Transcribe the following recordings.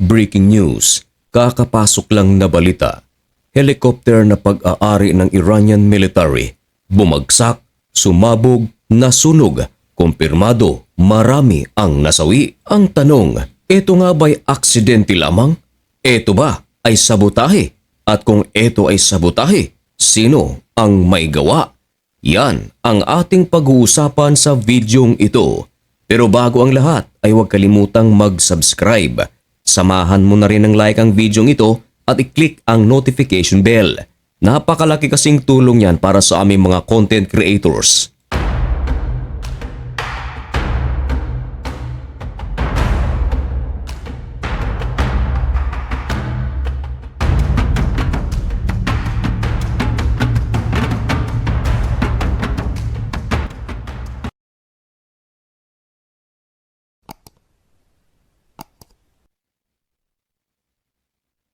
Breaking news, kakapasok lang na balita. Helicopter na pag-aari ng Iranian military, bumagsak, sumabog, nasunog, kumpirmado, marami ang nasawi. Ang tanong, ito nga ba'y aksidente lamang? Ito ba ay sabotahe? At kung ito ay sabotahe, sino ang may gawa? Yan ang ating pag-uusapan sa videong ito. Pero bago ang lahat ay huwag kalimutang mag-subscribe. Samahan mo na rin ng like ang videong ito at i-click ang notification bell. Napakalaki kasing tulong yan para sa aming mga content creators.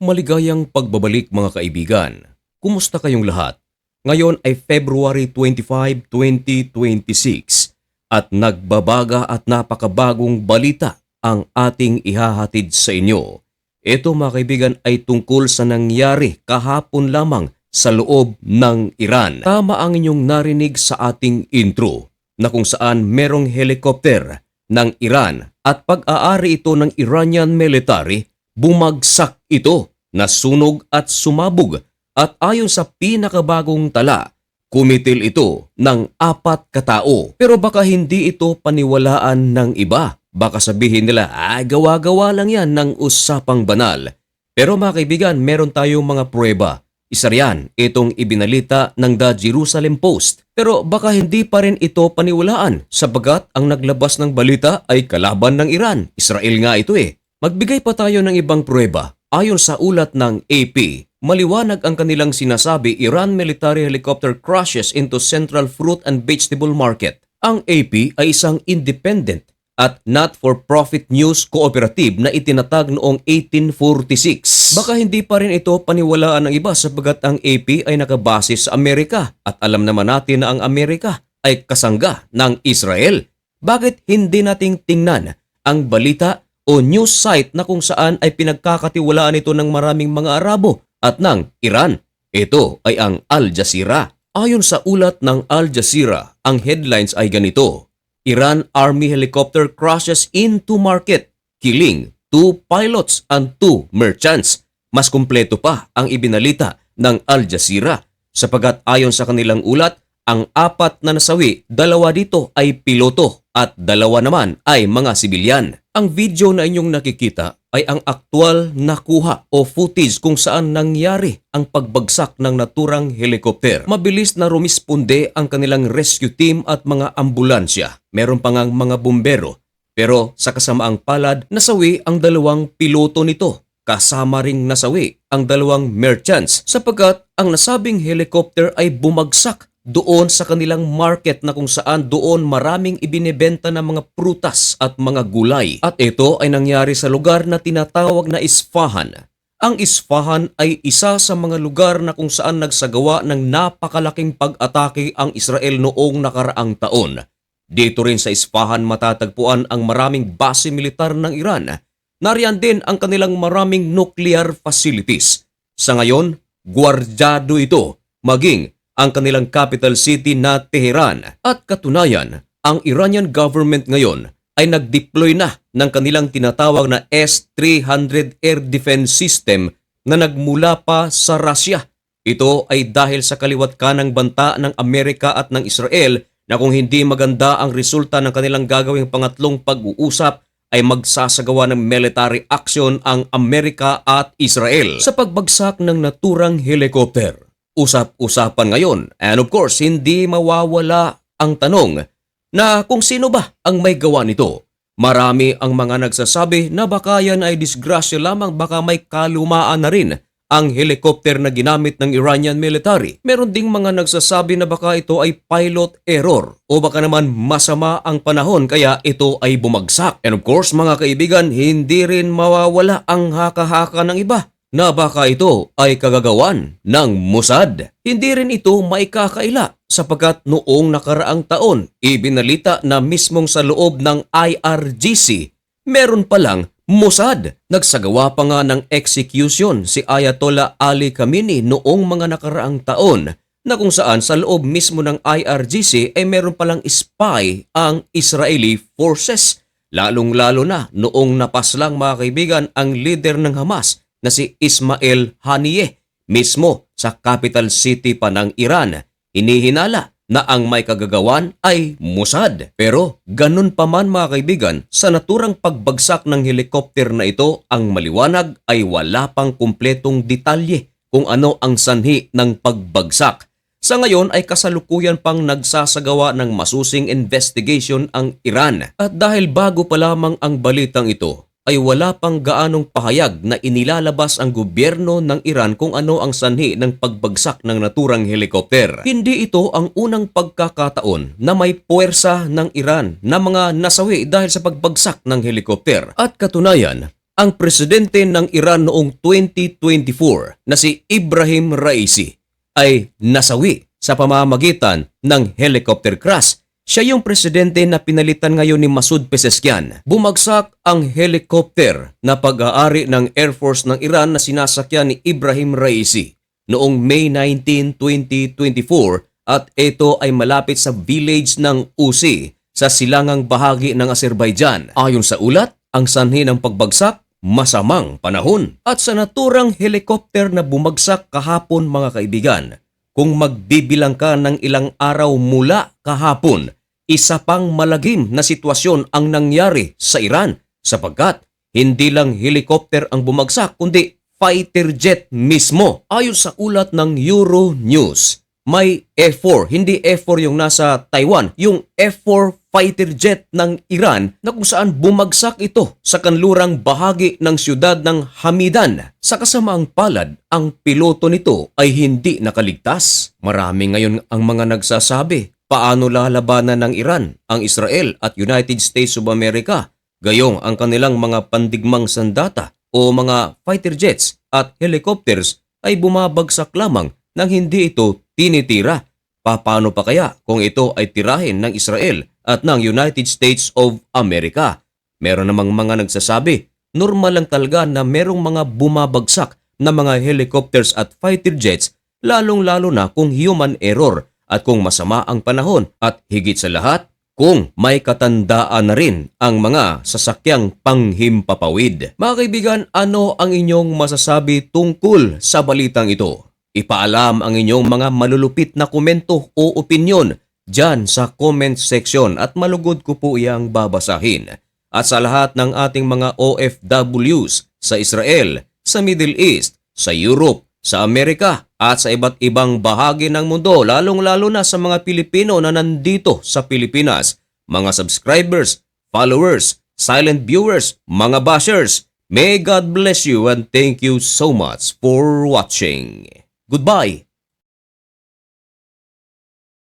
Maligayang pagbabalik mga kaibigan. Kumusta kayong lahat? Ngayon ay February 25, 2026 at nagbabaga at napakabagong balita ang ating ihahatid sa inyo. Ito mga kaibigan ay tungkol sa nangyari kahapon lamang sa loob ng Iran. Tama ang inyong narinig sa ating intro na kung saan merong helicopter ng Iran at pag-aari ito ng Iranian military, bumagsak ito. Nasunog at sumabog at ayon sa pinakabagong tala, kumitil ito ng 4 katao. Pero baka hindi ito paniwalaan ng iba. Baka sabihin nila, gawa-gawa lang yan ng usapang banal. Pero mga kaibigan, meron tayong mga pruweba. Isa riyan, itong ibinalita ng The Jerusalem Post. Pero baka hindi pa rin ito paniwalaan sapagat ang naglabas ng balita ay kalaban ng Iran. Israel nga ito eh. Magbigay pa tayo ng ibang pruweba. Ayon sa ulat ng AP, maliwanag ang kanilang sinasabi Iran military helicopter crashes into Central Fruit and Vegetable Market. Ang AP ay isang independent at not-for-profit news cooperative na itinatag noong 1846. Baka hindi pa rin ito paniwalaan ng iba sapagat ang AP ay nakabase sa Amerika at alam naman natin na ang Amerika ay kasangga ng Israel. Bakit hindi nating tingnan ang balita o news site na kung saan ay pinagkakatiwalaan ito ng maraming mga Arabo at ng Iran? Ito ay ang Al Jazeera. Ayon sa ulat ng Al Jazeera, ang headlines ay ganito: Iran Army helicopter crashes into market, killing 2 pilots and 2 merchants. Mas kumpleto pa ang ibinalita ng Al Jazeera sapagat ayon sa kanilang ulat, ang 4 na nasawi, 2 dito ay piloto at 2 naman ay mga sibilyan. Ang video na inyong nakikita ay ang aktwal na kuha o footage kung saan nangyari ang pagbagsak ng naturang helicopter. Mabilis na rumisponde ang kanilang rescue team at mga ambulansya. Meron pa ngang mga bumbero. Pero sa kasamaang palad, nasawi ang 2 piloto nito. Kasama ring nasawi ang 2 merchants sapagkat ang nasabing helicopter ay bumagsak doon sa kanilang market na kung saan doon maraming ibinebenta na mga prutas at mga gulay. At ito ay nangyari sa lugar na tinatawag na Isfahan. Ang Isfahan ay isa sa mga lugar na kung saan nagsagawa ng napakalaking pag-atake ang Israel noong nakaraang taon. Dito rin sa Isfahan matatagpuan ang maraming base militar ng Iran. Nariyan din ang kanilang maraming nuclear facilities. Sa ngayon, gwardyado ito, maging ang kanilang capital city na Tehran. At katunayan, ang Iranian government ngayon ay nag-deploy na ng kanilang tinatawag na S-300 air defense system na nagmula pa sa Russia. Ito ay dahil sa kaliwat kanang banta ng Amerika at ng Israel na kung hindi maganda ang resulta ng kanilang gagawing pangatlong pag-uusap ay magsasagawa ng military action ang Amerika at Israel sa pagbagsak ng naturang helicopter. Usap-usapan ngayon, and of course, hindi mawawala ang tanong na kung sino ba ang may gawa nito. Marami ang mga nagsasabi na baka yan ay disgrasya lamang, baka may kalumaan na rin ang helicopter na ginamit ng Iranian military. Meron ding mga nagsasabi na baka ito ay pilot error o baka naman masama ang panahon kaya ito ay bumagsak. And of course mga kaibigan, hindi rin mawawala ang haka-haka ng iba na baka ito ay kagagawan ng Mossad. Hindi rin ito maikakaila sapagkat noong nakaraang taon, ibinalita na mismong sa loob ng IRGC, meron palang Mossad, nagsagawa pa nga ng execution si Ayatollah Ali Khamenei noong mga nakaraang taon na kung saan sa loob mismo ng IRGC ay meron palang spy ang Israeli forces. Lalong-lalo na noong napaslang mga kaibigan ang leader ng Hamas na si Ismail Haniyeh mismo sa capital city pa ng Iran. Inihinala na ang may kagagawan ay Mossad. Pero ganun pa man mga kaibigan, sa naturang pagbagsak ng helikopter na ito, ang maliwanag ay wala pang kumpletong detalye kung ano ang sanhi ng pagbagsak. Sa ngayon ay kasalukuyan pang nagsasagawa ng masusing investigation ang Iran. At dahil bago pa lamang ang balitang ito, ay wala pang gaanong pahayag na inilalabas ang gobyerno ng Iran kung ano ang sanhi ng pagbagsak ng naturang helikopter. Hindi ito ang unang pagkakataon na may puwersa ng Iran na mga nasawi dahil sa pagbagsak ng helikopter. At katunayan, ang presidente ng Iran noong 2024 na si Ibrahim Raisi ay nasawi sa pamamagitan ng helicopter crash. Siya yung presidente na pinalitan ngayon ni Masoud Pezeshkian. Bumagsak ang helicopter na pag-aari ng Air Force ng Iran na sinasakyan ni Ibrahim Raisi noong May 19, 2024 at ito ay malapit sa village ng Usi sa silangang bahagi ng Azerbaijan. Ayon sa ulat, ang sanhi ng pagbagsak, masamang panahon. At sa naturang helicopter na bumagsak kahapon mga kaibigan, kung magbibilang ka ng ilang araw mula kahapon, isa pang malagim na sitwasyon ang nangyari sa Iran sapagkat hindi lang helicopter ang bumagsak kundi fighter jet mismo. Ayon sa ulat ng Euronews, may F-4, hindi F-4 yung nasa Taiwan, yung F-4 fighter jet ng Iran na kung saan bumagsak ito sa kanlurang bahagi ng siyudad ng Hamidan. Sa kasamaang palad, ang piloto nito ay hindi nakaligtas. Marami ngayon ang mga nagsasabi, paano lalabanan ng Iran ang Israel at United States of America? Gayong ang kanilang mga pandigmang sandata o mga fighter jets at helicopters ay bumabagsak lamang nang hindi ito tinitira. Paano pa kaya kung ito ay tirahin ng Israel at ng United States of America? Meron namang mga nagsasabi, normal lang talaga na merong mga bumabagsak na mga helicopters at fighter jets, lalong-lalo na kung human error at kung masama ang panahon at higit sa lahat, kung may katandaan na rin ang mga sasakyang panghimpapawid. Mga kaibigan, ano ang inyong masasabi tungkol sa balitang ito? Ipaalam ang inyong mga malulupit na komento o opinyon dyan sa comment section at malugod ko po iyang babasahin. At sa lahat ng ating mga OFWs sa Israel, sa Middle East, sa Europe, sa Amerika at sa iba't ibang bahagi ng mundo, lalong-lalo na sa mga Pilipino na nandito sa Pilipinas, mga subscribers, followers, silent viewers, mga bashers, may God bless you and thank you so much for watching. Goodbye!